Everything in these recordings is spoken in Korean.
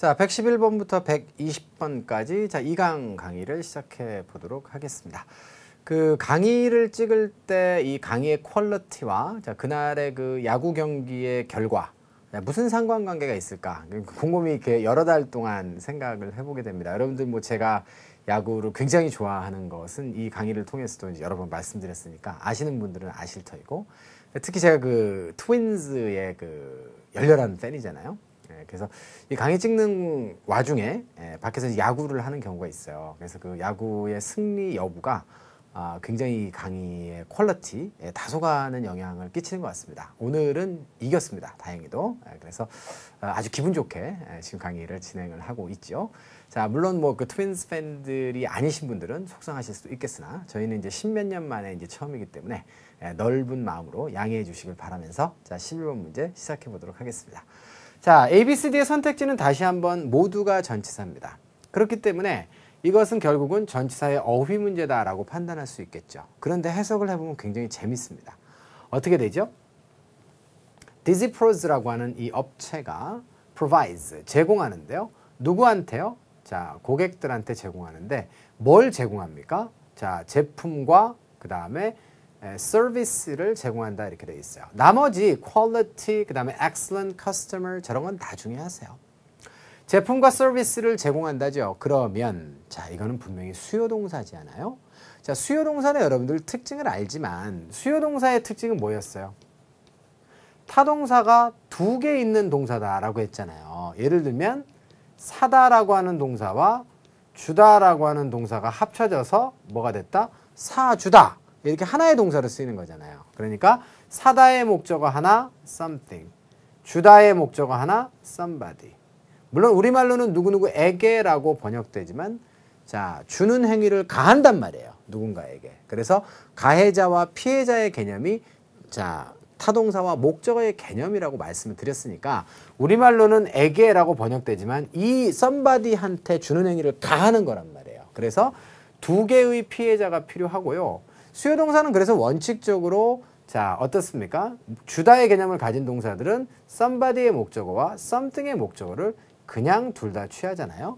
자, 111번부터 120번까지 자, 2강 강의를 시작해 보도록 하겠습니다. 그 강의를 찍을 때 이 강의의 퀄리티와 자, 그날의 그 야구 경기의 결과 무슨 상관관계가 있을까? 곰곰이 이렇게 여러 달 동안 생각을 해보게 됩니다. 여러분들 뭐 제가 야구를 굉장히 좋아하는 것은 이 강의를 통해서도 이제 여러 번 말씀드렸으니까 아시는 분들은 아실 터이고, 특히 제가 그 트윈즈의 그 열렬한 팬이잖아요. 그래서 이 강의 찍는 와중에 밖에서 야구를 하는 경우가 있어요. 그래서 그 야구의 승리 여부가 굉장히 강의의 퀄리티에 다소간은 영향을 끼치는 것 같습니다. 오늘은 이겼습니다. 다행히도. 그래서 아주 기분 좋게 지금 강의를 진행을 하고 있죠. 자, 물론 뭐 그 트윈스 팬들이 아니신 분들은 속상하실 수도 있겠으나 저희는 이제 십몇 년 만에 이제 처음이기 때문에 넓은 마음으로 양해해 주시길 바라면서 자, 11번 문제 시작해 보도록 하겠습니다. 자, ABCD의 선택지는 다시 한번 모두가 전치사입니다. 그렇기 때문에 이것은 결국은 전치사의 어휘 문제다라고 판단할 수 있겠죠. 그런데 해석을 해보면 굉장히 재밌습니다. 어떻게 되죠? 디지프로즈라고 하는 이 업체가 provides, 제공하는데요. 누구한테요? 자, 고객들한테 제공하는데 뭘 제공합니까? 자, 제품과 그 다음에 서비스를 제공한다 이렇게 되어 있어요. 나머지 quality, 그 다음에 excellent customer 저런 건 다 중요하세요. 제품과 서비스를 제공한다죠. 그러면 자, 이거는 분명히 수요동사지 않아요? 자, 수요동사는 여러분들 특징을 알지만 수요동사의 특징은 뭐였어요? 타동사가 두 개 있는 동사다라고 했잖아요. 예를 들면 사다라고 하는 동사와 주다라고 하는 동사가 합쳐져서 뭐가 됐다? 사주다. 이렇게 하나의 동사로 쓰이는 거잖아요. 그러니까 사다의 목적어 하나, something. 주다의 목적어 하나, somebody. 물론 우리말로는 누구누구에게라고 번역되지만 자, 주는 행위를 가한단 말이에요. 누군가에게. 그래서 가해자와 피해자의 개념이 자, 타동사와 목적어의 개념이라고 말씀을 드렸으니까 우리말로는 에게라고 번역되지만 이 somebody한테 주는 행위를 가하는 거란 말이에요. 그래서 두 개의 피해자가 필요하고요. 수요동사는 그래서 원칙적으로 자, 어떻습니까? 주다의 개념을 가진 동사들은 somebody의 목적어와 something의 목적어를 그냥 둘 다 취하잖아요.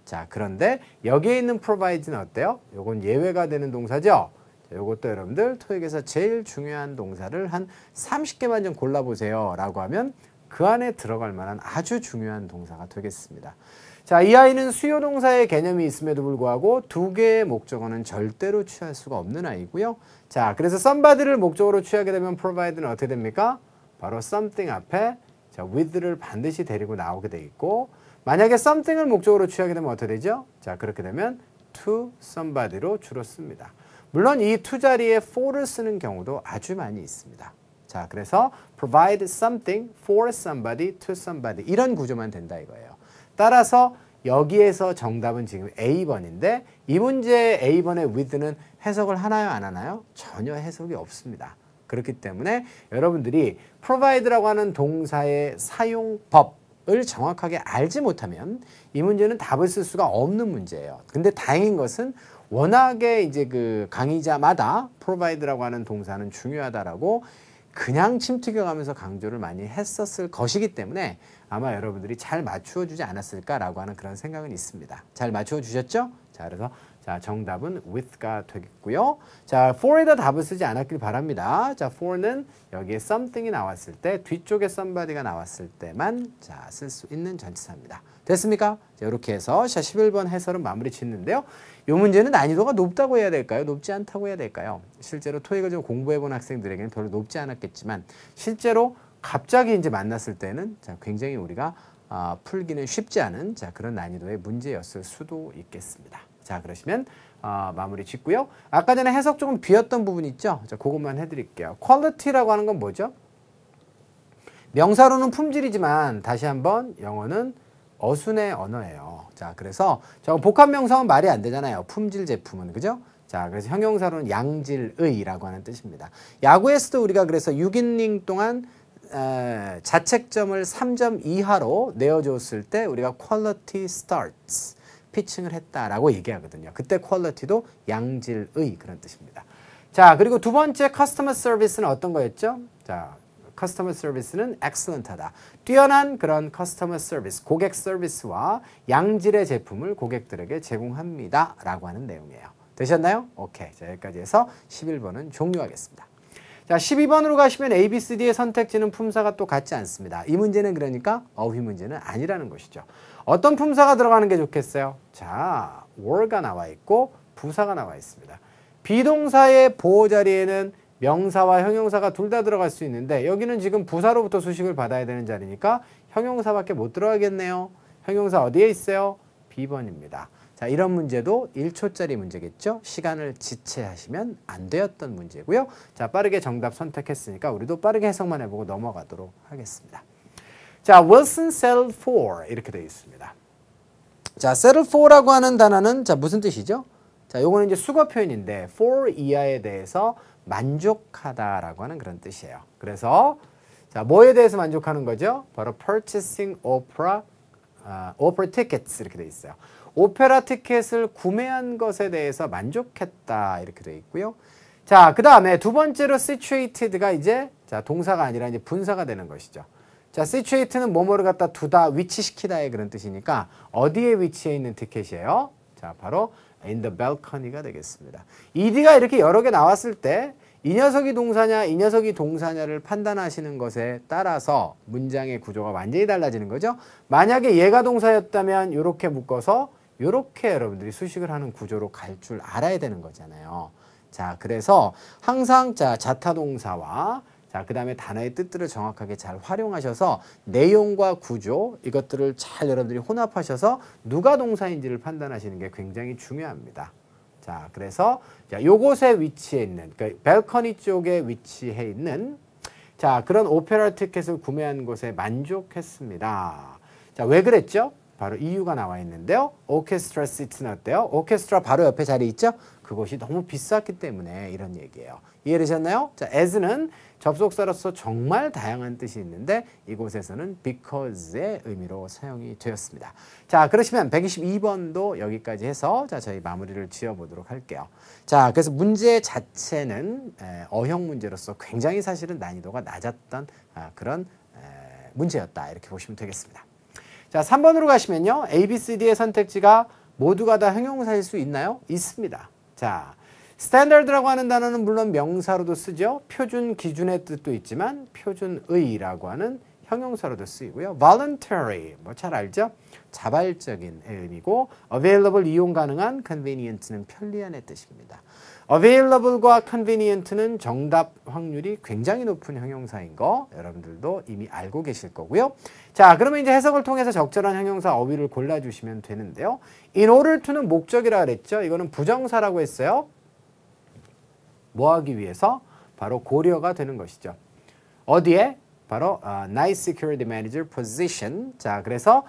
자, 그런데 여기에 있는 provide는 어때요? 요건 예외가 되는 동사죠. 자, 요것도 여러분들 토익에서 제일 중요한 동사를 한 30개만 좀 골라보세요 라고 하면 그 안에 들어갈 만한 아주 중요한 동사가 되겠습니다. 자, 이 아이는 수요동사의 개념이 있음에도 불구하고 두 개의 목적어는 절대로 취할 수가 없는 아이고요. 자, 그래서 somebody를 목적어로 취하게 되면 provide는 어떻게 됩니까? 바로 something 앞에 자, with를 반드시 데리고 나오게 돼 있고, 만약에 something을 목적어로 취하게 되면 어떻게 되죠? 자, 그렇게 되면 to somebody로 주로 씁니다. 물론 이 to 자리에 for를 쓰는 경우도 아주 많이 있습니다. 자, 그래서 provide something for somebody to somebody 이런 구조만 된다 이거예요. 따라서 여기에서 정답은 지금 A번인데 이 문제의 A번의 with는 해석을 하나요 안 하나요? 전혀 해석이 없습니다. 그렇기 때문에 여러분들이 provide라고 하는 동사의 사용법을 정확하게 알지 못하면 이 문제는 답을 쓸 수가 없는 문제예요. 근데 다행인 것은 워낙에 이제 그 강의자마다 provide라고 하는 동사는 중요하다라고 그냥 침튀겨가면서 강조를 많이 했었을 것이기 때문에 아마 여러분들이 잘 맞추어 주지 않았을까라고 하는 그런 생각은 있습니다. 잘 맞추어 주셨죠? 자, 그래서 자, 정답은 with가 되겠고요. 자, for에다 답을 쓰지 않았길 바랍니다. 자, for는 여기에 something이 나왔을 때 뒤쪽에 somebody가 나왔을 때만 자, 쓸 수 있는 전치사입니다. 됐습니까? 자, 이렇게 해서 11번 해설은 마무리 짓는데요. 이 문제는 난이도가 높다고 해야 될까요? 높지 않다고 해야 될까요? 실제로 토익을 좀 공부해 본 학생들에게는 별로 높지 않았겠지만 실제로 갑자기 이제 만났을 때는 자, 굉장히 우리가 풀기는 쉽지 않은 자, 그런 난이도의 문제였을 수도 있겠습니다. 자, 그러시면 마무리 짓고요. 아까 전에 해석 조금 비었던 부분 있죠? 자, 그것만 해드릴게요. quality라고 하는 건 뭐죠? 명사로는 품질이지만 다시 한번 영어는 어순의 언어예요. 자, 그래서 저 복합명사는 말이 안 되잖아요. 품질 제품은, 그죠? 자, 그래서 형용사로는 양질의라고 하는 뜻입니다. 야구에서도 우리가 그래서 6이닝 동안 자책점을 3점 이하로 내어줬을 때 우리가 quality starts, 피칭을 했다라고 얘기하거든요. 그때 quality도 양질의 그런 뜻입니다. 자, 그리고 두 번째 customer service는 어떤 거였죠? 자, customer service는 excellent하다. 뛰어난 그런 customer service, 고객 서비스와 양질의 제품을 고객들에게 제공합니다. 라고 하는 내용이에요. 되셨나요? 오케이. 자, 여기까지 해서 11번은 종료하겠습니다. 자, 12번으로 가시면 A, B, C, D의 선택지는 품사가 또 같지 않습니다. 이 문제는 그러니까 어휘 문제는 아니라는 것이죠. 어떤 품사가 들어가는 게 좋겠어요? 자, were가 나와 있고 부사가 나와 있습니다. 비동사의 보호 자리에는 명사와 형용사가 둘 다 들어갈 수 있는데 여기는 지금 부사로부터 수식을 받아야 되는 자리니까 형용사밖에 못 들어가겠네요. 형용사 어디에 있어요? B번입니다. 자, 이런 문제도 1초짜리 문제겠죠? 시간을 지체하시면 안 되었던 문제고요. 자, 빠르게 정답 선택했으니까 우리도 빠르게 해석만 해보고 넘어가도록 하겠습니다. 자, Wilson settled for 이렇게 되어 있습니다. 자, settle for라고 하는 단어는 자, 무슨 뜻이죠? 자, 요거는 이제 수거 표현인데 for 이하에 대해서 만족하다라고 하는 그런 뜻이에요. 그래서 자, 뭐에 대해서 만족하는 거죠? 바로 purchasing opera tickets 이렇게 되어 있어요. 오페라 티켓을 구매한 것에 대해서 만족했다 이렇게 되어 있고요. 자, 그 다음에 두 번째로 situated가 이제 자, 동사가 아니라 이제 분사가 되는 것이죠. 자, situate는 뭐뭐를 갖다 두다, 위치시키다의 그런 뜻이니까 어디에 위치해 있는 티켓이에요? 자, 바로 in the balcony가 되겠습니다. ed가 이렇게 여러 개 나왔을 때 이 녀석이 동사냐, 이 녀석이 동사냐를 판단하시는 것에 따라서 문장의 구조가 완전히 달라지는 거죠. 만약에 얘가 동사였다면 이렇게 묶어서 이렇게 여러분들이 수식을 하는 구조로 갈 줄 알아야 되는 거잖아요. 자, 그래서 항상 자, 자타동사와 자, 그 다음에 단어의 뜻들을 정확하게 잘 활용하셔서 내용과 구조 이것들을 잘 여러분들이 혼합하셔서 누가 동사인지를 판단하시는 게 굉장히 중요합니다. 자, 그래서 자, 요곳에 위치해 있는 그러니까 발코니 쪽에 위치해 있는 자, 그런 오페라 티켓을 구매한 곳에 만족했습니다. 자, 왜 그랬죠? 바로 이유가 나와 있는데요. 오케스트라 시트는 어때요? 오케스트라 바로 옆에 자리 있죠? 그곳이 너무 비쌌기 때문에 이런 얘기예요. 이해되셨나요? 자, as는 접속사로서 정말 다양한 뜻이 있는데 이곳에서는 because의 의미로 사용이 되었습니다. 자, 그러시면 122번도 여기까지 해서 자, 저희 마무리를 지어보도록 할게요. 자, 그래서 문제 자체는 어형 문제로서 굉장히 사실은 난이도가 낮았던 그런 문제였다. 이렇게 보시면 되겠습니다. 자, 3번으로 가시면요. A, B, C, D의 선택지가 모두가 다 형용사일 수 있나요? 있습니다. 자, standard라고 하는 단어는 물론 명사로도 쓰죠. 표준, 기준의 뜻도 있지만 표준의라고 하는 형용사로도 쓰이고요. voluntary, 뭐 잘 알죠? 자발적인 의미고 available, 이용 가능한, convenient는 편리한의 뜻입니다. available과 convenient는 정답 확률이 굉장히 높은 형용사인 거 여러분들도 이미 알고 계실 거고요. 자, 그러면 이제 해석을 통해서 적절한 형용사 어휘를 골라주시면 되는데요. in order to는 목적이라 그랬죠. 이거는 부정사라고 했어요. 뭐 하기 위해서? 바로 고려가 되는 것이죠. 어디에? 바로 night security manager position. 자, 그래서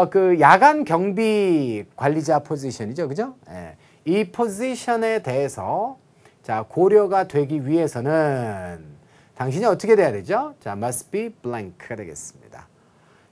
그 야간 경비 관리자 포지션이죠. 그죠? 예. 이 포지션에 대해서 자, 고려가 되기 위해서는 당신이 어떻게 돼야 되죠? 자, must be blank가 되겠습니다.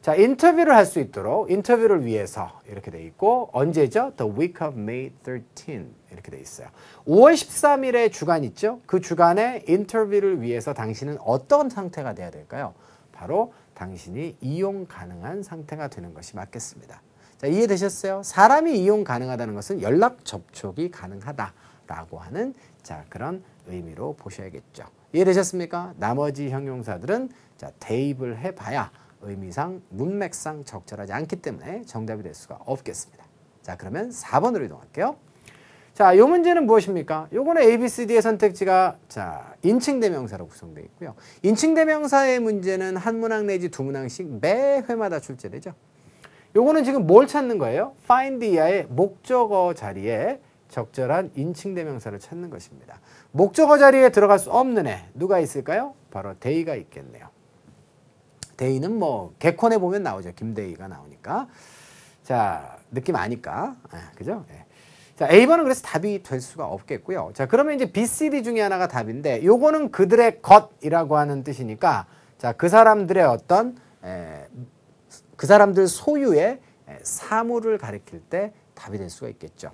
자, 인터뷰를 할 수 있도록 인터뷰를 위해서 이렇게 돼 있고 언제죠? The week of May 13 이렇게 돼 있어요. 5월 13일에 주간 있죠? 그 주간에 인터뷰를 위해서 당신은 어떤 상태가 돼야 될까요? 바로 당신이 이용 가능한 상태가 되는 것이 맞겠습니다. 자, 이해되셨어요? 사람이 이용 가능하다는 것은 연락 접촉이 가능하다라고 하는 자, 그런 의미로 보셔야겠죠. 이해되셨습니까? 나머지 형용사들은 자, 대입을 해봐야 의미상, 문맥상 적절하지 않기 때문에 정답이 될 수가 없겠습니다. 자, 그러면 4번으로 이동할게요. 자, 요 문제는 무엇입니까? 요거는 A, B, C, D의 선택지가 자, 인칭대명사로 구성되어 있고요. 인칭대명사의 문제는 한 문항 내지 두 문항씩 매 회마다 출제되죠. 요거는 지금 뭘 찾는 거예요? find 이하의 목적어 자리에 적절한 인칭대명사를 찾는 것입니다. 목적어 자리에 들어갈 수 없는 애 누가 있을까요? 바로 데이가 있겠네요. 데이는 뭐 개콘에 보면 나오죠. 김데이가 나오니까. 자, 느낌 아니까. 그죠? 네. 자, A번은 그래서 답이 될 수가 없겠고요. 자, 그러면 이제 B, C, D 중에 하나가 답인데 요거는 그들의 것이라고 하는 뜻이니까 자, 그 사람들의 어떤 그 사람들 소유의 사물을 가리킬 때 답이 될 수가 있겠죠.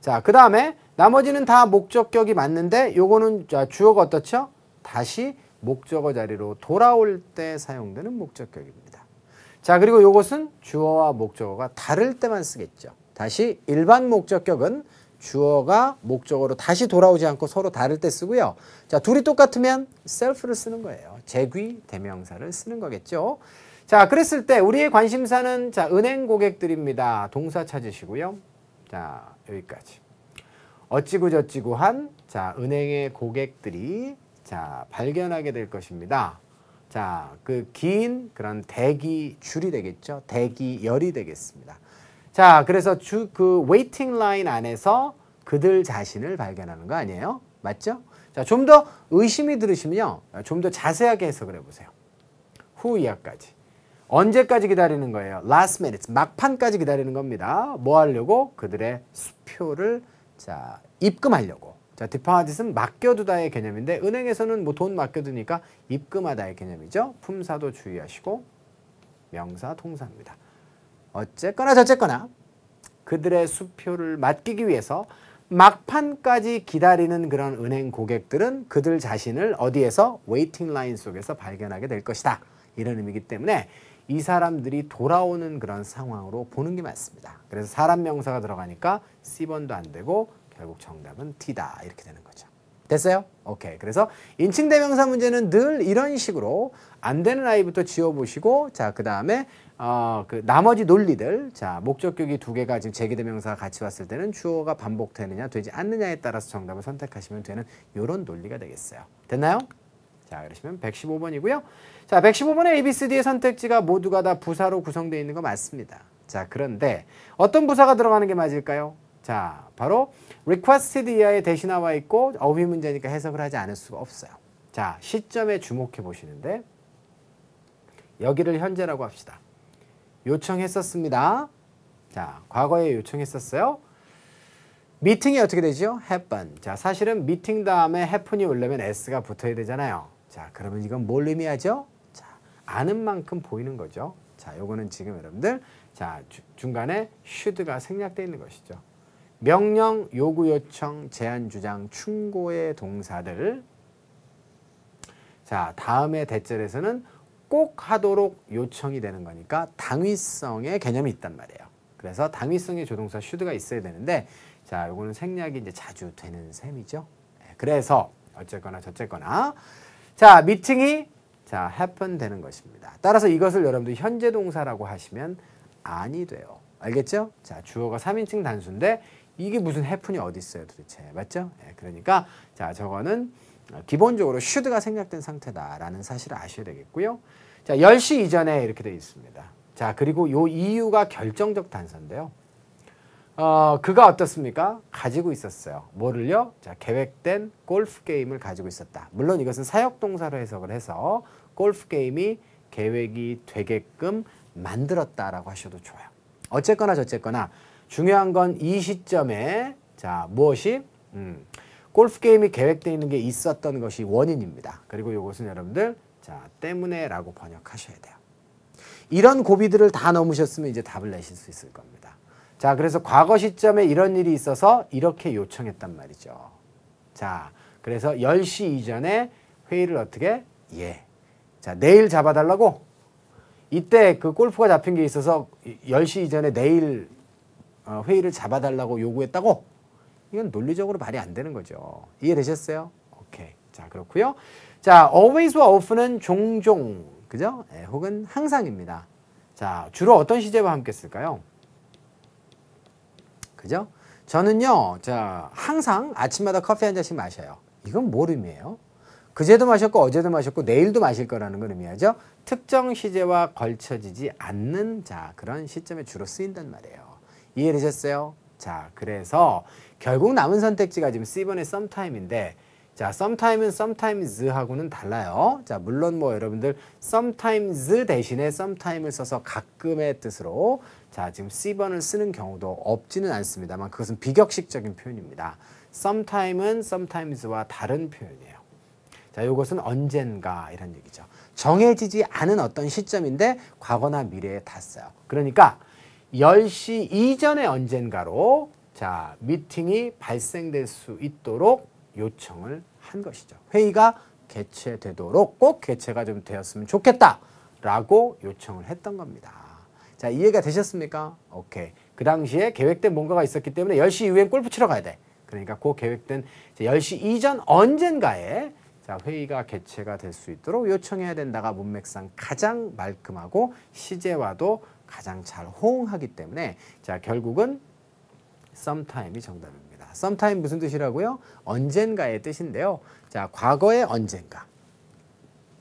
자, 그 다음에 나머지는 다 목적격이 맞는데 요거는 주어가 어떻죠? 다시 목적어 자리로 돌아올 때 사용되는 목적격입니다. 자, 그리고 이것은 주어와 목적어가 다를 때만 쓰겠죠. 다시 일반 목적격은 주어가 목적어로 다시 돌아오지 않고 서로 다를 때 쓰고요. 자, 둘이 똑같으면 self를 쓰는 거예요. 제귀 대명사를 쓰는 거겠죠. 자, 그랬을 때 우리의 관심사는 자, 은행 고객들입니다. 동사 찾으시고요. 자, 여기까지. 어찌고 저찌고 한 자, 은행의 고객들이 자, 발견하게 될 것입니다. 자, 그 긴 그런 대기 줄이 되겠죠. 대기열이 되겠습니다. 자, 그래서 그 웨이팅 라인 안에서 그들 자신을 발견하는 거 아니에요? 맞죠? 자, 좀 더 의심이 들으시면요. 좀 더 자세하게 해석을 해보세요. 후 이하까지. 언제까지 기다리는 거예요? last minute, 막판까지 기다리는 겁니다. 뭐 하려고? 그들의 수표를 자, 입금하려고. 자, 디파짓은 맡겨두다의 개념인데 은행에서는 뭐 돈 맡겨두니까 입금하다의 개념이죠. 품사도 주의하시고 명사 동사입니다. 어쨌거나 저쨌거나 그들의 수표를 맡기기 위해서 막판까지 기다리는 그런 은행 고객들은 그들 자신을 어디에서? 웨이팅 라인 속에서 발견하게 될 것이다. 이런 의미이기 때문에 이 사람들이 돌아오는 그런 상황으로 보는 게 맞습니다. 그래서 사람 명사가 들어가니까 C번도 안 되고 결국 정답은 T다. 이렇게 되는 거죠. 됐어요? 오케이. 그래서 인칭 대명사 문제는 늘 이런 식으로 안 되는 아이부터 지워보시고 자, 그 다음에 그 나머지 논리들 자, 목적격이 두 개가 지금 제기대명사가 같이 왔을 때는 주어가 반복되느냐 되지 않느냐에 따라서 정답을 선택하시면 되는 이런 논리가 되겠어요. 됐나요? 자, 그러시면 115번이고요. 자, 115번의 ABCD의 선택지가 모두가 다 부사로 구성되어 있는 거 맞습니다. 자, 그런데 어떤 부사가 들어가는 게 맞을까요? 자, 바로 requested 이하에 대신 나와 있고 어휘 문제니까 해석을 하지 않을 수가 없어요. 자, 시점에 주목해 보시는데 여기를 현재라고 합시다. 요청했었습니다. 자, 과거에 요청했었어요. 미팅이 어떻게 되죠? happen. 자, 사실은 미팅 다음에 happen이 오려면 s가 붙어야 되잖아요. 자, 그러면 이건 뭘 의미하죠? 자, 아는 만큼 보이는 거죠. 자, 요거는 지금 여러분들 자, 중간에 should가 생략되어 있는 것이죠. 명령, 요구, 요청, 제안, 주장, 충고의 동사들 자, 다음에 대절에서는 꼭 하도록 요청이 되는 거니까 당위성의 개념이 있단 말이에요. 그래서 당위성의 조동사 should가 있어야 되는데 자, 요거는 생략이 이제 자주 되는 셈이죠. 그래서 어쨌거나 저쨌거나 자, 미팅이 자, happen 되는 것입니다. 따라서 이것을 여러분들 현재 동사라고 하시면 아니 돼요. 알겠죠? 자, 주어가 3인칭 단수인데 이게 무슨 happen이 어디 있어요, 도대체. 맞죠? 그러니까 자, 저거는 기본적으로 should가 생략된 상태다라는 사실을 아셔야 되겠고요. 자, 10시 이전에 이렇게 되어 있습니다. 자, 그리고 요 이유가 결정적 단서인데요. 그가 어떻습니까? 가지고 있었어요. 뭐를요? 자, 계획된 골프 게임을 가지고 있었다. 물론 이것은 사역동사로 해석을 해서 골프 게임이 계획이 되게끔 만들었다라고 하셔도 좋아요. 어쨌거나 저쨌거나 중요한 건 이 시점에 자, 무엇이? 골프 게임이 계획되어 있는 게 있었던 것이 원인입니다. 그리고 이것은 여러분들 자, 때문에라고 번역하셔야 돼요. 이런 고비들을 다 넘으셨으면 이제 답을 내실 수 있을 겁니다. 자, 그래서 과거 시점에 이런 일이 있어서 이렇게 요청했단 말이죠. 자, 그래서 10시 이전에 회의를 어떻게? 예. 자, 내일 잡아달라고? 이때 그 골프가 잡힌 게 있어서 10시 이전에 내일 회의를 잡아달라고 요구했다고? 이건 논리적으로 말이 안 되는 거죠. 이해되셨어요? 오케이. 자, 그렇고요. 자, always와 often은 종종, 그죠? 혹은 항상입니다. 자, 주로 어떤 시제와 함께 쓸까요? 그죠? 저는요, 자, 항상 아침마다 커피 한 잔씩 마셔요. 이건 뭘 의미해요? 그제도 마셨고 어제도 마셨고 내일도 마실 거라는 걸 의미하죠. 특정 시제와 걸쳐지지 않는 자, 그런 시점에 주로 쓰인단 말이에요. 이해되셨어요? 자, 그래서 결국 남은 선택지가 지금 C번의 sometime인데 자, sometime은 sometimes하고는 달라요. 자, 물론 뭐 여러분들 sometimes 대신에 sometime을 써서 가끔의 뜻으로 자, 지금 C번을 쓰는 경우도 없지는 않습니다만 그것은 비격식적인 표현입니다. sometime은 sometimes와 다른 표현이에요. 자, 이것은 언젠가 이런 얘기죠. 정해지지 않은 어떤 시점인데 과거나 미래에 닿았어요. 그러니까 10시 이전의 언젠가로 미팅이 발생될 수 있도록 요청을 한 것이죠. 회의가 개최되도록 꼭 개최가 좀 되었으면 좋겠다라고 요청을 했던 겁니다. 자, 이해가 되셨습니까? 오케이. 그 당시에 계획된 뭔가가 있었기 때문에 10시 이후엔 골프 치러 가야 돼. 그러니까 그 계획된 10시 이전 언젠가에 자, 회의가 개최가 될 수 있도록 요청해야 된다가 문맥상 가장 말끔하고 시제와도 가장 잘 호응하기 때문에 자, 결국은 sometime이 정답입니다. sometime 무슨 뜻이라고요? 언젠가의 뜻인데요. 자, 과거의 언젠가,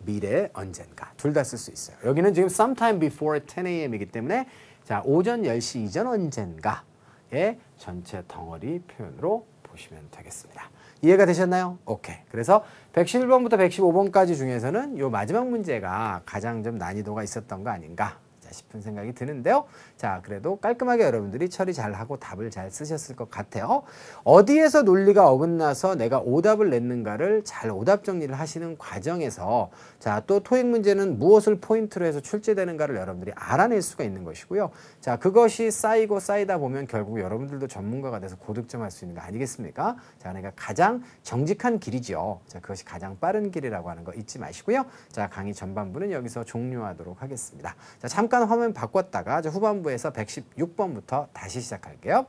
미래의 언젠가 둘 다 쓸 수 있어요. 여기는 지금 sometime before 10 a.m.이기 때문에 자, 오전 10시 이전 언젠가의 전체 덩어리 표현으로 보시면 되겠습니다. 이해가 되셨나요? 오케이. 그래서 111번부터 115번까지 중에서는 요 마지막 문제가 가장 좀 난이도가 있었던 거 아닌가 싶은 생각이 드는데요. 자, 그래도 깔끔하게 여러분들이 처리 잘하고 답을 잘 쓰셨을 것 같아요. 어디에서 논리가 어긋나서 내가 오답을 냈는가를 잘 오답 정리를 하시는 과정에서 자, 또 토익 문제는 무엇을 포인트로 해서 출제되는가를 여러분들이 알아낼 수가 있는 것이고요. 자, 그것이 쌓이고 쌓이다 보면 결국 여러분들도 전문가가 돼서 고득점할 수 있는 거 아니겠습니까? 자, 그러니까 가장 정직한 길이죠. 자, 그것이 가장 빠른 길이라고 하는 거 잊지 마시고요. 자, 강의 전반부는 여기서 종료하도록 하겠습니다. 자, 잠깐 화면 바꿨다가 후반부에서 116번부터 다시 시작할게요.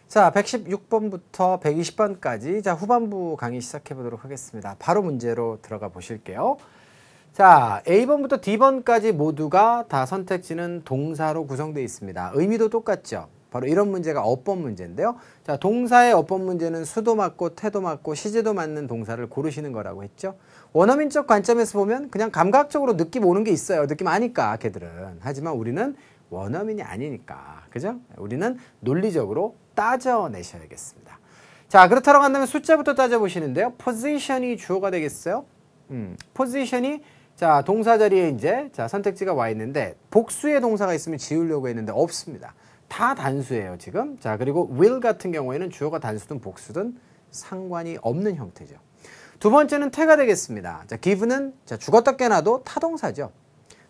자, 116번부터 120번까지 자, 후반부 강의 시작해 보도록 하겠습니다. 바로 문제로 들어가 보실게요. 자, A번부터 D번까지 모두가 다 선택지는 동사로 구성되어 있습니다. 의미도 똑같죠. 바로 이런 문제가 어법 문제인데요. 자, 동사의 어법 문제는 수도 맞고 태도 맞고 시제도 맞는 동사를 고르시는 거라고 했죠. 원어민적 관점에서 보면 그냥 감각적으로 느낌 오는 게 있어요. 느낌 아니까 걔들은. 하지만 우리는 원어민이 아니니까. 그죠? 우리는 논리적으로 따져내셔야겠습니다. 자, 그렇다고 한다면 숫자부터 따져보시는데요. 포지션이 주어가 되겠어요. 포지션이 자, 동사 자리에 이제 자, 선택지가 와 있는데 복수의 동사가 있으면 지우려고 했는데 없습니다. 다 단수예요, 지금. 자, 그리고 will 같은 경우에는 주어가 단수든 복수든 상관이 없는 형태죠. 두 번째는 태가 되겠습니다. 자, give는 자, 죽었다 깨나도 타동사죠.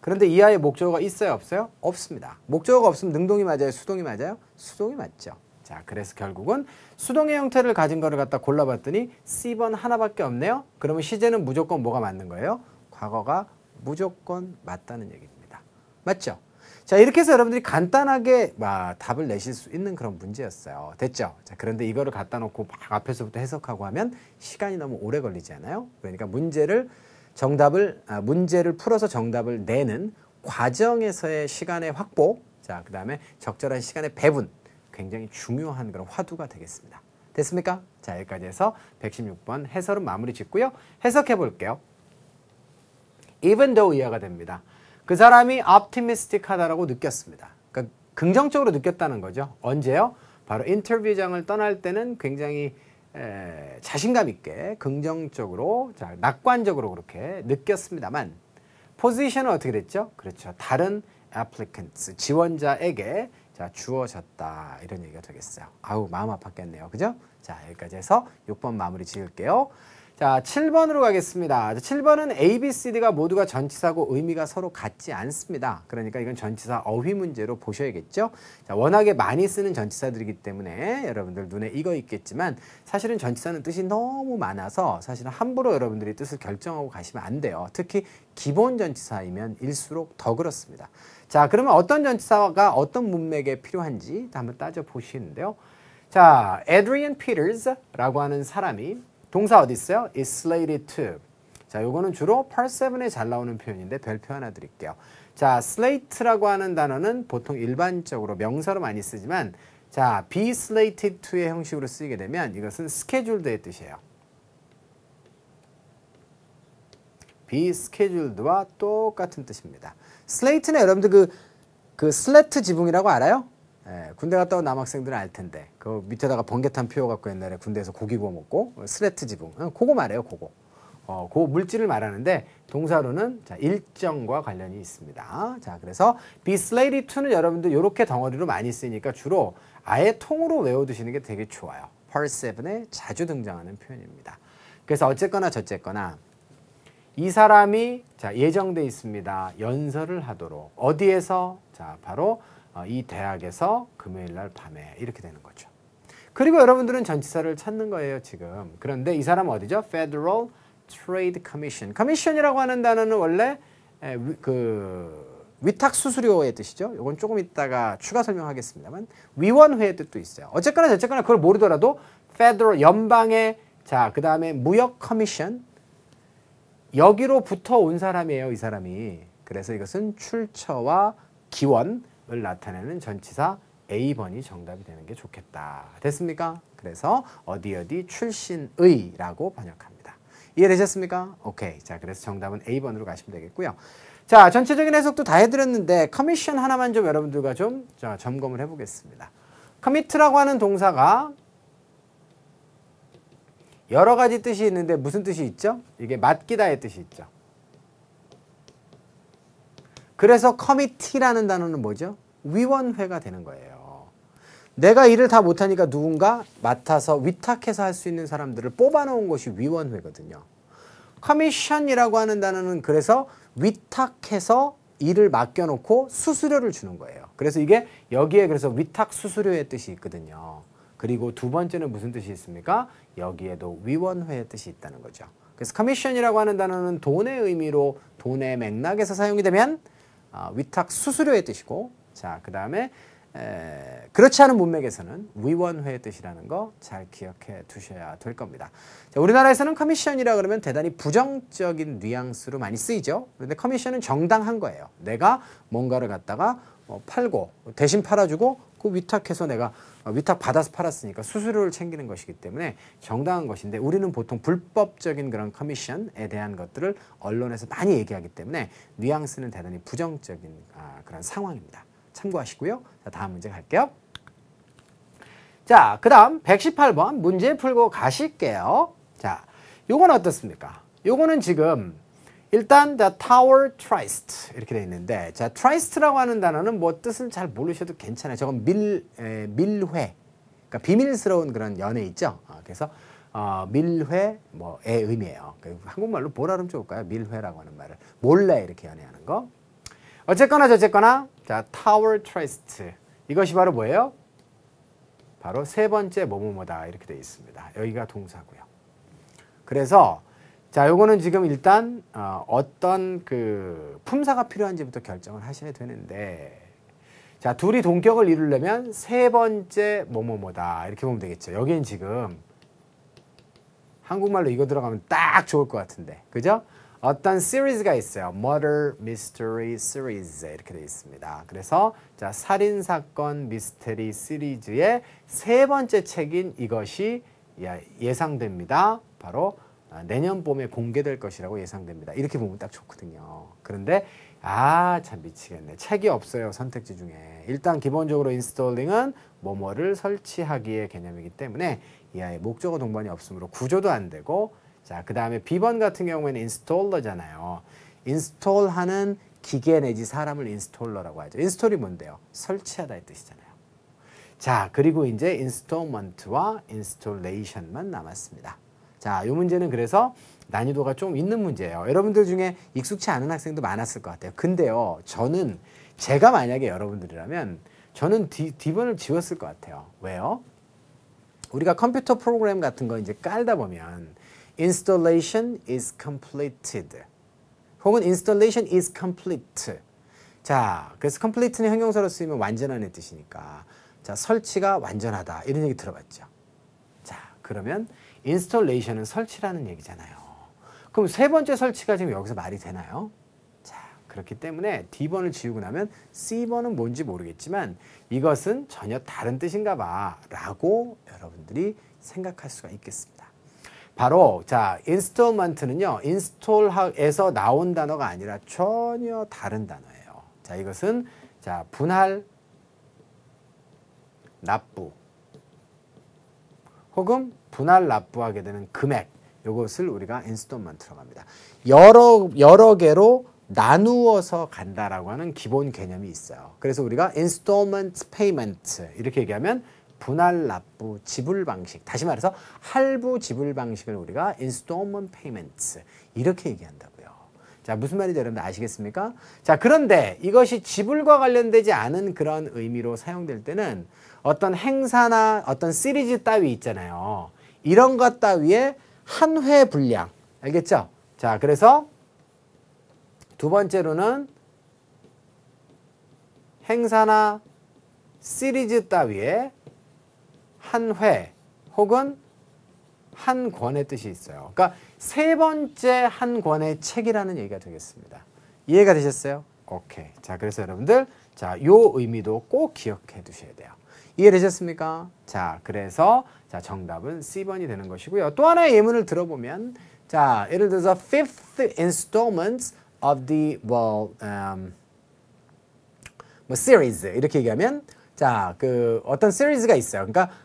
그런데 이 아이의 목적어가 있어요, 없어요? 없습니다. 목적어가 없으면 능동이 맞아요, 수동이 맞아요? 수동이 맞죠. 자, 그래서 결국은 수동의 형태를 가진 거를 갖다 골라봤더니 C번 하나밖에 없네요. 그러면 시제는 무조건 뭐가 맞는 거예요? 과거가 무조건 맞다는 얘기입니다. 맞죠? 자, 이렇게 해서 여러분들이 간단하게 답을 내실 수 있는 그런 문제였어요. 됐죠? 자, 그런데 이거를 갖다 놓고 막 앞에서부터 해석하고 하면 시간이 너무 오래 걸리지 않아요? 그러니까 문제를 풀어서 정답을 내는 과정에서의 시간의 확보, 자, 그 다음에 적절한 시간의 배분, 굉장히 중요한 그런 화두가 되겠습니다. 됐습니까? 자, 여기까지 해서 116번 해설은 마무리 짓고요. 해석해 볼게요. Even though 이해가 됩니다. 그 사람이 optimistic 하다라고 느꼈습니다. 그러니까 긍정적으로 느꼈다는 거죠. 언제요? 바로 인터뷰장을 떠날 때는 굉장히 자신감 있게 긍정적으로 자, 낙관적으로 그렇게 느꼈습니다만 포지션은 어떻게 됐죠? 그렇죠. 다른 applicants, 지원자에게 자, 주어졌다. 이런 얘기가 되겠어요. 아우, 마음 아팠겠네요. 그죠? 자, 여기까지 해서 6번 마무리 지을게요. 자, 7번으로 가겠습니다. 7번은 A, B, C, D가 모두가 전치사고 의미가 서로 같지 않습니다. 그러니까 이건 전치사 어휘 문제로 보셔야겠죠. 자, 워낙에 많이 쓰는 전치사들이기 때문에 여러분들 눈에 익어 있겠지만 사실은 전치사는 뜻이 너무 많아서 사실은 함부로 여러분들이 뜻을 결정하고 가시면 안 돼요. 특히 기본 전치사이면 일수록 더 그렇습니다. 자, 그러면 어떤 전치사가 어떤 문맥에 필요한지 한번 따져보시는데요. 자, Adrian Peters라고 하는 사람이 동사 어디 있어요? is slated to. 자, 요거는 주로 part 7에 잘 나오는 표현인데 별표 하나 드릴게요. 자, slate라고 하는 단어는 보통 일반적으로 명사로 많이 쓰지만 자, be slated to의 형식으로 쓰이게 되면 이것은 scheduled의 뜻이에요. be scheduled와 똑같은 뜻입니다. slate는 여러분들 그 슬래트 지붕이라고 알아요? 예, 군대 갔다 온 남학생들은 알 텐데 그 밑에다가 번개탄 피워갖고 옛날에 군대에서 고기 구워 먹고 슬래트 지붕 그거 말해요. 그거 그 물질을 말하는데 동사로는 자, 일정과 관련이 있습니다. 자, 그래서 be slated to는 여러분들 이렇게 덩어리로 많이 쓰니까 주로 아예 통으로 외워두시는 게 되게 좋아요. part 7에 자주 등장하는 표현입니다. 그래서 어쨌거나 저쨌거나 이 사람이 자, 예정돼 있습니다. 연설을 하도록 어디에서? 자, 바로 이 대학에서 금요일 날 밤에 이렇게 되는 거죠. 그리고 여러분들은 전치사를 찾는 거예요, 지금. 그런데 이 사람은 어디죠? Federal Trade Commission. Commission이라고 하는 단어는 원래 위탁 수수료의 뜻이죠. 이건 조금 이따가 추가 설명하겠습니다만 위원회의 뜻도 있어요. 어쨌거나 저쨌거나 그걸 모르더라도 Federal 연방의 자, 그다음에 무역 커미션 여기로부터 온 사람이에요, 이 사람이. 그래서 이것은 출처와 기원을 나타내는 전치사 A번이 정답이 되는 게 좋겠다. 됐습니까? 그래서 어디 출신의라고 번역합니다. 이해되셨습니까? 오케이. 자, 그래서 정답은 A번으로 가시면 되겠고요. 자, 전체적인 해석도 다 해드렸는데 커미션 하나만 좀 여러분들과 좀 점검을 해보겠습니다. commit라고 하는 동사가 여러 가지 뜻이 있는데 무슨 뜻이 있죠? 이게 맡기다의 뜻이 있죠. 그래서 committee라는 단어는 뭐죠? 위원회가 되는 거예요. 내가 일을 다 못하니까 누군가 맡아서 위탁해서 할 수 있는 사람들을 뽑아놓은 것이 위원회거든요. 커미션이라고 하는 단어는 그래서 위탁해서 일을 맡겨놓고 수수료를 주는 거예요. 그래서 이게 여기에 그래서 위탁 수수료의 뜻이 있거든요. 그리고 두 번째는 무슨 뜻이 있습니까? 여기에도 위원회의 뜻이 있다는 거죠. 그래서 커미션이라고 하는 단어는 돈의 의미로 돈의 맥락에서 사용이 되면 위탁 수수료의 뜻이고, 자, 그 다음에 그렇지 않은 문맥에서는 위원회의 뜻이라는 거 잘 기억해 두셔야 될 겁니다. 자, 우리나라에서는 커미션이라 그러면 대단히 부정적인 뉘앙스로 많이 쓰이죠. 그런데 커미션은 정당한 거예요. 내가 뭔가를 갖다가 팔고 대신 팔아주고 그 위탁해서 내가 위탁 받아서 팔았으니까 수수료를 챙기는 것이기 때문에 정당한 것인데 우리는 보통 불법적인 그런 커미션에 대한 것들을 언론에서 많이 얘기하기 때문에 뉘앙스는 대단히 부정적인 그런 상황입니다. 참고하시고요. 자, 다음 문제 갈게요. 자, 그 다음 118번 문제 풀고 가실게요. 자, 요건 어떻습니까? 요거는 지금 일단 Tower Trist 이렇게 돼 있는데, 자, Trist라고 하는 단어는 뭐 뜻을 잘 모르셔도 괜찮아요. 저건 밀회, 그러니까 비밀스러운 그런 연애 있죠. 그래서 밀회 뭐의 의미예요. 한국말로 뭐라 그러면 좋을까요? 밀회라고 하는 말을 몰래 이렇게 연애하는 거. 어쨌거나 저쨌거나 자, Tower Trist 이것이 바로 뭐예요? 바로 세 번째 뭐뭐뭐다 이렇게 되어 있습니다. 여기가 동사고요. 그래서 자, 요거는 지금 일단 어떤 그 품사가 필요한지부터 결정을 하셔야 되는데, 자, 둘이 동격을 이루려면 세 번째 뭐뭐뭐다 이렇게 보면 되겠죠. 여기는 지금 한국말로 이거 들어가면 딱 좋을 것 같은데, 그죠? 어떤 시리즈가 있어요. Murder Mystery Series 이렇게 되어 있습니다. 그래서 자, 살인사건 미스테리 시리즈의 세 번째 책인 이것이 예상됩니다. 바로 내년 봄에 공개될 것이라고 예상됩니다. 이렇게 보면 딱 좋거든요. 그런데 참 미치겠네. 책이 없어요. 선택지 중에. 일단 기본적으로 인스톨링은 뭐뭐를 설치하기의 개념이기 때문에 이 아이의 목적어 동반이 없으므로 구조도 안 되고, 자, 그 다음에 B번 같은 경우에는 인스톨러잖아요. 인스톨하는 기계 내지 사람을 인스톨러라고 하죠. 인스톨이 뭔데요? 설치하다의 뜻이잖아요. 자, 그리고 이제 인스톨먼트와 인스톨레이션만 남았습니다. 자, 이 문제는 그래서 난이도가 좀 있는 문제예요. 여러분들 중에 익숙치 않은 학생도 많았을 것 같아요. 근데요, 저는 제가 만약에 여러분들이라면 저는 D번을 지웠을 것 같아요. 왜요? 우리가 컴퓨터 프로그램 같은 거 이제 깔다 보면 installation is completed 혹은 installation is complete. 자, 그래서 complete는 형용사로 쓰이면 완전한의 뜻이니까, 자, 설치가 완전하다 이런 얘기 들어봤죠. 자, 그러면 installation은 설치라는 얘기잖아요. 그럼 세 번째 설치가 지금 여기서 말이 되나요? 자, 그렇기 때문에 D번을 지우고 나면 C번은 뭔지 모르겠지만 이것은 전혀 다른 뜻인가 봐 라고 여러분들이 생각할 수가 있겠습니다. 바로 자, 인스톨먼트는요, 인스톨에서 나온 단어가 아니라 전혀 다른 단어예요. 자, 이것은 자, 분할, 납부 혹은 분할 납부하게 되는 금액, 이것을 우리가 인스톨먼트라고 합니다. 여러 개로 나누어서 간다라고 하는 기본 개념이 있어요. 그래서 우리가 installment payment 이렇게 얘기하면 분할 납부 지불 방식, 다시 말해서 할부 지불 방식을 우리가 installment payments 이렇게 얘기한다고요. 자, 무슨 말인지 여러분들 아시겠습니까? 자, 그런데 이것이 지불과 관련되지 않은 그런 의미로 사용될 때는 어떤 행사나 어떤 시리즈 따위 있잖아요. 이런 것 따위에 한 회 분량. 알겠죠? 자, 그래서 두 번째로는 행사나 시리즈 따위에 한 회 혹은 한 권의 뜻이 있어요. 그러니까 세 번째 한 권의 책이라는 얘기가 되겠습니다. 이해가 되셨어요? 오케이. 자, 그래서 여러분들, 자, 요 의미도 꼭 기억해 두셔야 돼요. 이해되셨습니까? 자, 그래서 자, 정답은 C번이 되는 것이고요. 또 하나의 예문을 들어보면, 자, 예를 들어서 fifth installment of the series 이렇게 얘기하면, 자, 그 어떤 시리즈가 있어요. 그러니까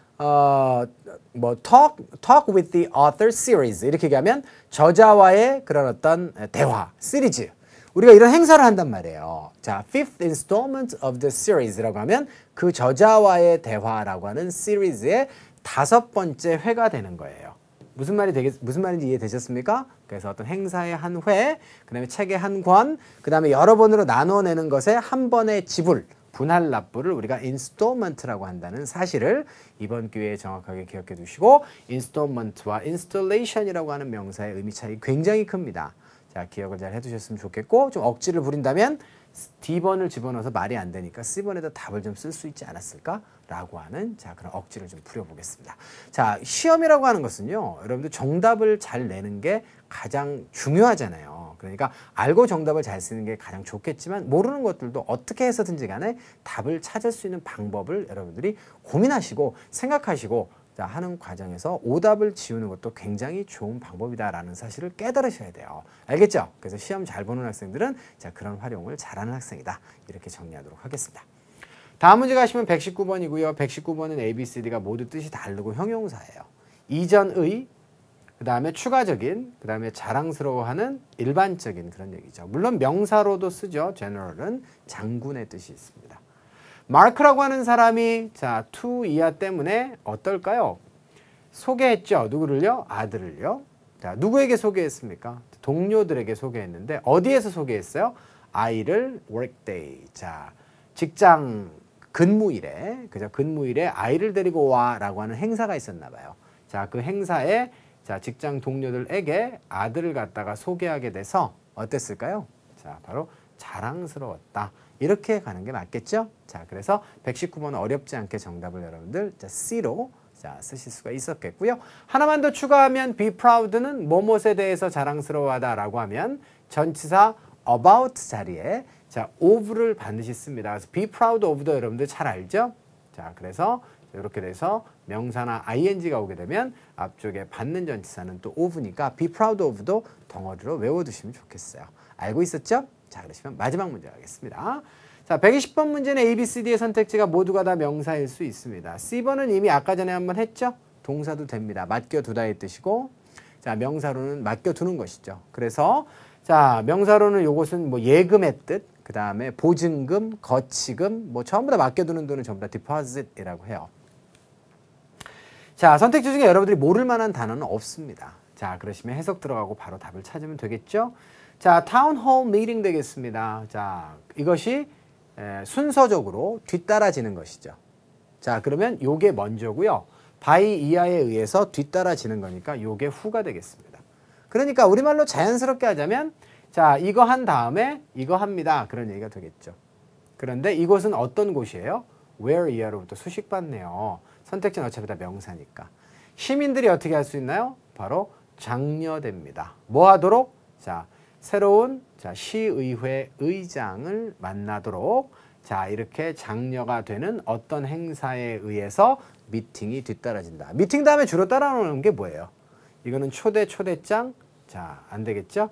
talk with the author series 이렇게 얘기하면 저자와의 그런 어떤 대화 시리즈. 우리가 이런 행사를 한단 말이에요. 자, fifth installment of the series라고 하면 그 저자와의 대화라고 하는 시리즈의 5번째 회가 되는 거예요. 무슨 말인지 이해되셨습니까? 그래서 어떤 행사의 한 회, 그다음에 책의 한 권, 그다음에 여러 번으로 나눠내는 것에 한 번의 지불, 분할 납부를 우리가 인스톨먼트라고 한다는 사실을 이번 기회에 정확하게 기억해 두시고, 인스톨먼트와 인스톨레이션이라고 하는 명사의 의미 차이 굉장히 큽니다. 자, 기억을 잘 해두셨으면 좋겠고, 좀 억지를 부린다면 D번을 집어넣어서 말이 안 되니까 C번에다 답을 좀 쓸 수 있지 않았을까라고 하는, 자, 그런 억지를 좀 부려보겠습니다. 자, 시험이라고 하는 것은요, 여러분들 정답을 잘 내는 게 가장 중요하잖아요. 그러니까 알고 정답을 잘 쓰는 게 가장 좋겠지만, 모르는 것들도 어떻게 해서든지 간에 답을 찾을 수 있는 방법을 여러분들이 고민하시고 생각하시고, 자, 하는 과정에서 오답을 지우는 것도 굉장히 좋은 방법이다라는 사실을 깨달으셔야 돼요. 알겠죠? 그래서 시험 잘 보는 학생들은 자, 그런 활용을 잘하는 학생이다. 이렇게 정리하도록 하겠습니다. 다음 문제 가시면 119번이고요. 119번은 A, B, C, D가 모두 뜻이 다르고 형용사예요. 이전의, 그 다음에 추가적인, 그 다음에 자랑스러워하는 일반적인 그런 얘기죠. 물론 명사로도 쓰죠. general은 장군의 뜻이 있습니다. 마크라고 하는 사람이 자, to 이하 때문에 어떨까요? 소개했죠. 누구를요? 아들을요. 자, 누구에게 소개했습니까? 동료들에게 소개했는데 어디에서 소개했어요? 아이를 workday. 자, 직장 근무일에, 그죠? 근무일에 아이를 데리고 와라고 하는 행사가 있었나 봐요. 자, 그 행사에 자, 직장 동료들에게 아들을 갖다가 소개하게 돼서 어땠을까요? 자, 바로 자랑스러웠다. 이렇게 가는 게 맞겠죠? 자, 그래서 119번은 어렵지 않게 정답을 여러분들 자, C로 자, 쓰실 수가 있었겠고요. 하나만 더 추가하면 be proud는 뭐뭇에 대해서 자랑스러워하다라고 하면 전치사 about 자리에 자, of를 반드시 씁니다. 그래서 be proud of도 여러분들 잘 알죠? 자, 그래서 이렇게 돼서 명사나 ing가 오게 되면 앞쪽에 받는 전치사는 또 of니까 be proud of도 덩어리로 외워두시면 좋겠어요. 알고 있었죠? 자, 그러시면 마지막 문제 가겠습니다. 자, 120번 문제는 A, B, C, D의 선택지가 모두가 다 명사일 수 있습니다. C번은 이미 아까 전에 한번 했죠? 동사도 됩니다. 맡겨두다의 뜻이고, 자, 명사로는 맡겨두는 것이죠. 그래서 자, 명사로는 요것은 뭐 예금의 뜻, 그 다음에 보증금, 거치금, 뭐 전부 다 맡겨두는 돈은 전부 다 deposit이라고 해요. 자, 선택지 중에 여러분들이 모를 만한 단어는 없습니다. 자, 그러시면 해석 들어가고 바로 답을 찾으면 되겠죠? 자, 타운홀 미팅 되겠습니다. 자, 이것이 순서적으로 뒤따라지는 것이죠. 자, 그러면 요게 먼저고요. by 이하에 의해서 뒤따라지는 거니까 요게 후가 되겠습니다. 그러니까 우리말로 자연스럽게 하자면 자, 이거 한 다음에 이거 합니다. 그런 얘기가 되겠죠. 그런데 이곳은 어떤 곳이에요? where 이하로부터 수식받네요. 선택지는 어차피 다 명사니까. 시민들이 어떻게 할 수 있나요? 바로 장려됩니다. 뭐 하도록? 자, 새로운 자, 시의회 의장을 만나도록 자, 이렇게 장려가 되는 어떤 행사에 의해서 미팅이 뒤따라진다. 미팅 다음에 주로 따라오는 게 뭐예요? 이거는 초대장. 자, 안 되겠죠?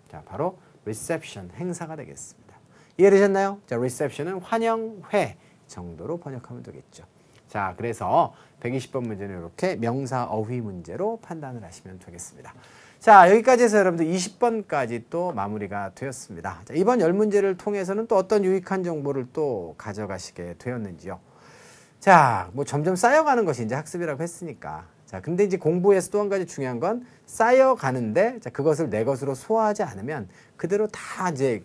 자, 바로 reception 행사가 되겠습니다. 이해되셨나요? 자, reception은 환영회 정도로 번역하면 되겠죠. 자, 그래서 120번 문제는 이렇게 명사 어휘 문제로 판단을 하시면 되겠습니다. 자, 여기까지 해서 여러분들 20번까지 또 마무리가 되었습니다. 자, 이번 10문제를 통해서는 또 어떤 유익한 정보를 또 가져가시게 되었는지요. 자, 뭐 점점 쌓여가는 것이 이제 학습이라고 했으니까 자, 근데 이제 공부에서 또 한 가지 중요한 건 쌓여가는데 자, 그것을 내 것으로 소화하지 않으면 그대로 다 이제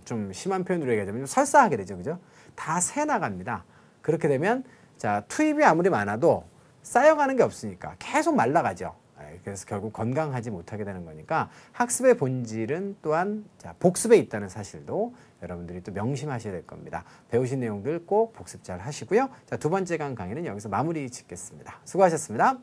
좀 심한 표현으로 얘기하자면 좀 설사하게 되죠. 그죠? 다 새 나갑니다. 그렇게 되면 자, 투입이 아무리 많아도 쌓여가는 게 없으니까 계속 말라가죠. 그래서 결국 건강하지 못하게 되는 거니까 학습의 본질은 또한 자, 복습에 있다는 사실도 여러분들이 또 명심하셔야 될 겁니다. 배우신 내용들 꼭 복습 잘 하시고요. 자, 두 번째 강의는 여기서 마무리 짓겠습니다. 수고하셨습니다.